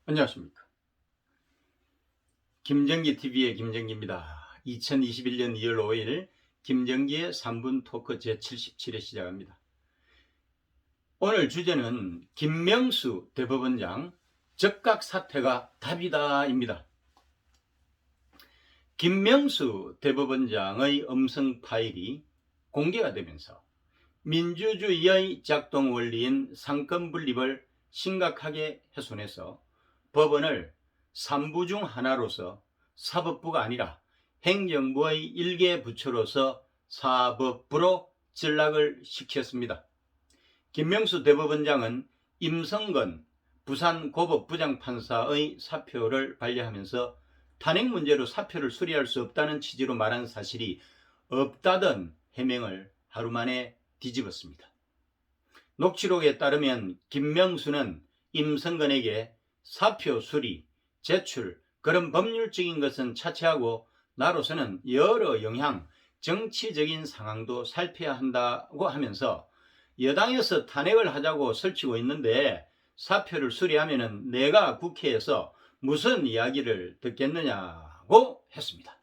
안녕하십니까. 김정기TV의 김정기입니다. 2021년 2월 5일 김정기의 3분 토크 제77회 시작합니다. 오늘 주제는 김명수 대법원장 적각 사퇴가 답이다입니다. 김명수 대법원장의 음성 파일이 공개가 되면서 민주주의의 작동 원리인 상권 분립을 심각하게 훼손해서 법원을 3부 중 하나로서 사법부가 아니라 행정부의 일개 부처로서 사법부로 전락을 시켰습니다. 김명수 대법원장은 임성근 부산고법부장판사의 사표를 반려하면서 탄핵 문제로 사표를 수리할 수 없다는 취지로 말한 사실이 없다던 해명을 하루 만에 뒤집었습니다. 녹취록에 따르면 김명수는 임성근에게 사표 수리, 제출, 그런 법률적인 것은 차치하고 나로서는 여러 영향, 정치적인 상황도 살펴야 한다고 하면서 여당에서 탄핵을 하자고 설치고 있는데 사표를 수리하면은 내가 국회에서 무슨 이야기를 듣겠느냐고 했습니다.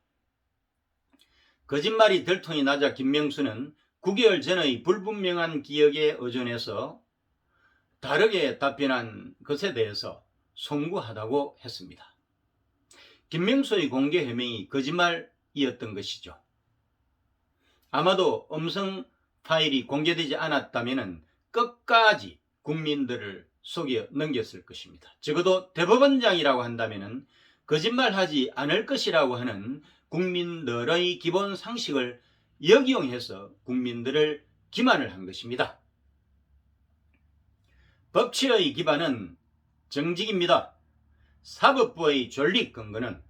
거짓말이 들통이 나자 김명수는 9개월 전의 불분명한 기억에 의존해서 다르게 답변한 것에 대해서 송구하다고 했습니다. 김명수의 공개 해명이 거짓말이었던 것이죠. 아마도 음성 파일이 공개되지 않았다면 끝까지 국민들을 속여 넘겼을 것입니다. 적어도 대법원장이라고 한다면 거짓말하지 않을 것이라고 하는 국민들의 기본 상식을 역이용해서 국민들을 기만을 한 것입니다. 법치의 기반은 정직입니다. 사법부의 존립 근거는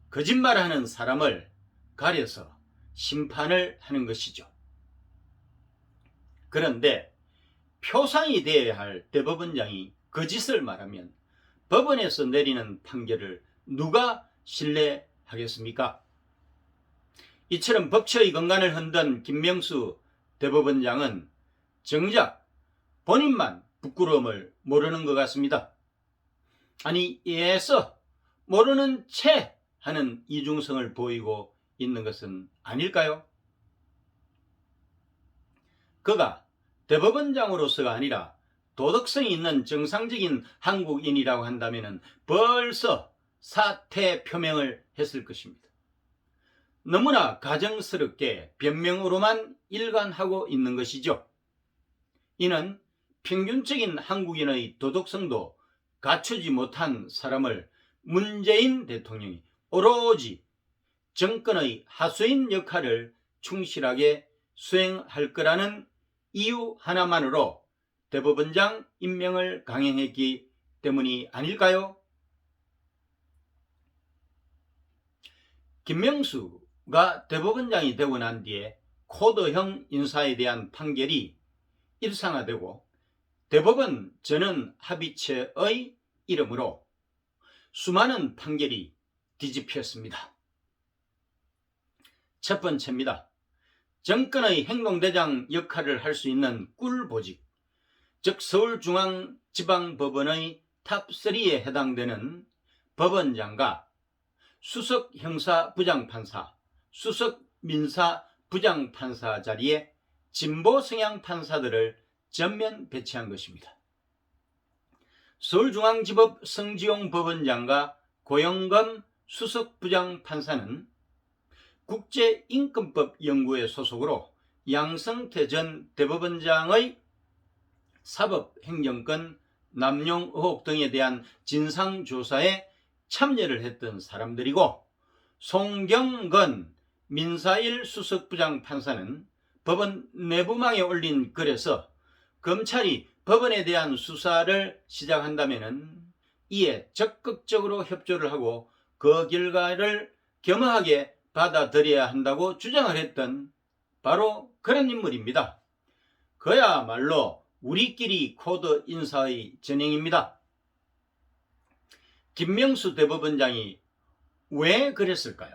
거짓말하는 사람을 가려서 심판을 하는 것이죠. 그런데 표상이 되어야 할 대법원장이 거짓을 말하면 법원에서 내리는 판결을 누가 신뢰하겠습니까? 이처럼 법치의 근간을 흔든 김명수 대법원장은 정작 본인만 부끄러움을 모르는 것 같습니다. 아니, 예서 모르는 채 하는 이중성을 보이고 있는 것은 아닐까요? 그가 대법원장으로서가 아니라 도덕성이 있는 정상적인 한국인이라고 한다면 벌써 사퇴 표명을 했을 것입니다. 너무나 가정스럽게 변명으로만 일관하고 있는 것이죠. 이는 평균적인 한국인의 도덕성도 갖추지 못한 사람을 문재인 대통령이 오로지 정권의 하수인 역할을 충실하게 수행할 거라는 이유 하나만으로 대법원장 임명을 강행했기 때문이 아닐까요? 김명수가 대법원장이 되고 난 뒤에 코드형 인사에 대한 판결이 일상화되고 대법원 전원합의체의 이름으로 수많은 판결이 뒤집혔습니다. 첫 번째입니다. 정권의 행동대장 역할을 할 수 있는 꿀보직, 즉 서울중앙지방법원의 탑3에 해당되는 법원장과 수석 형사부장판사, 수석 민사부장판사 자리에 진보 성향 판사들을 전면 배치한 것입니다. 서울중앙지법 성지용 법원장과 고영검 수석부장판사는 국제인권법 연구회 소속으로 양성태 전 대법원장의 사법행정권 남용 의혹 등에 대한 진상조사에 참여를 했던 사람들이고, 송경건 민사1 수석부장판사는 법원 내부망에 올린 글에서 검찰이 법원에 대한 수사를 시작한다면 이에 적극적으로 협조를 하고 그 결과를 겸허하게 받아들여야 한다고 주장을 했던 바로 그런 인물입니다. 그야말로 우리끼리 코드 인사의 전형입니다. 김명수 대법원장이 왜 그랬을까요?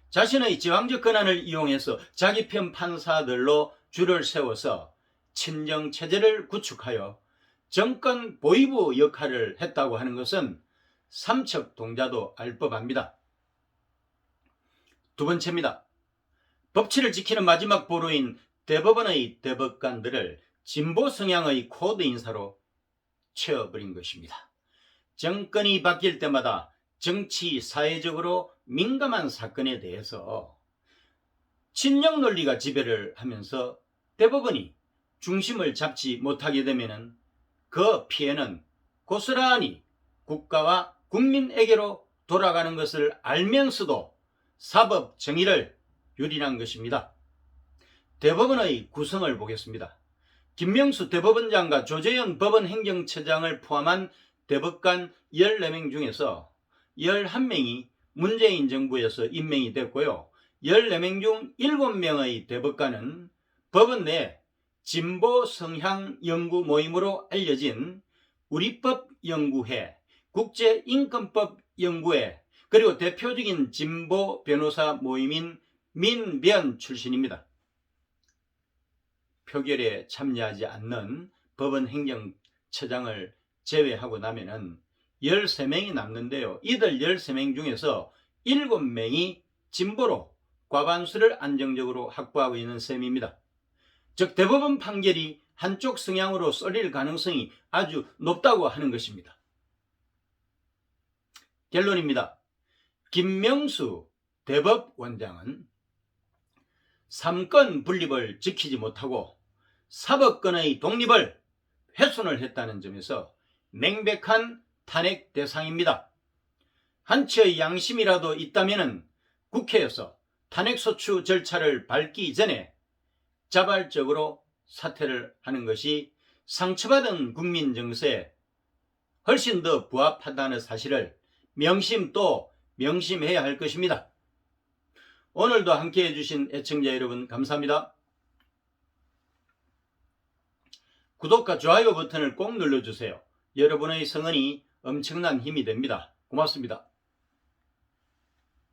자신의 제왕적 권한을 이용해서 자기 편 판사들로 줄을 세워서 친정체제를 구축하여 정권 보위부 역할을 했다고 하는 것은 삼척 동자도 알 법합니다. 두 번째입니다. 법치를 지키는 마지막 보루인 대법원의 대법관들을 진보 성향의 코드 인사로 채워버린 것입니다. 정권이 바뀔 때마다 정치, 사회적으로 민감한 사건에 대해서 친정 논리가 지배를 하면서 대법원이 중심을 잡지 못하게 되면 그 피해는 고스란히 국가와 국민에게로 돌아가는 것을 알면서도 사법 정의를 유린한 것입니다. 대법원의 구성을 보겠습니다. 김명수 대법원장과 조재현 법원행정처장을 포함한 대법관 14명 중에서 11명이 문재인 정부에서 임명이 됐고요. 14명 중 7명의 대법관은 법원 내 진보 성향 연구 모임으로 알려진 우리법연구회, 국제인권법연구회, 그리고 대표적인 진보 변호사 모임인 민변 출신입니다. 표결에 참여하지 않는 법원행정처장을 제외하고 나면은 13명이 남는데요. 이들 13명 중에서 7명이 진보로 과반수를 안정적으로 확보하고 있는 셈입니다. 즉 대법원 판결이 한쪽 성향으로 쏠릴 가능성이 아주 높다고 하는 것입니다. 결론입니다. 김명수 대법원장은 3권 분립을 지키지 못하고 사법권의 독립을 훼손을 했다는 점에서 명백한 탄핵 대상입니다. 한치의 양심이라도 있다면 국회에서 탄핵소추 절차를 밟기 전에 자발적으로 사퇴를 하는 것이 상처받은 국민 정서에 훨씬 더 부합하다는 사실을 명심해야 할 것입니다. 오늘도 함께 해주신 애청자 여러분 감사합니다. 구독과 좋아요 버튼을 꼭 눌러주세요. 여러분의 성원이 엄청난 힘이 됩니다. 고맙습니다.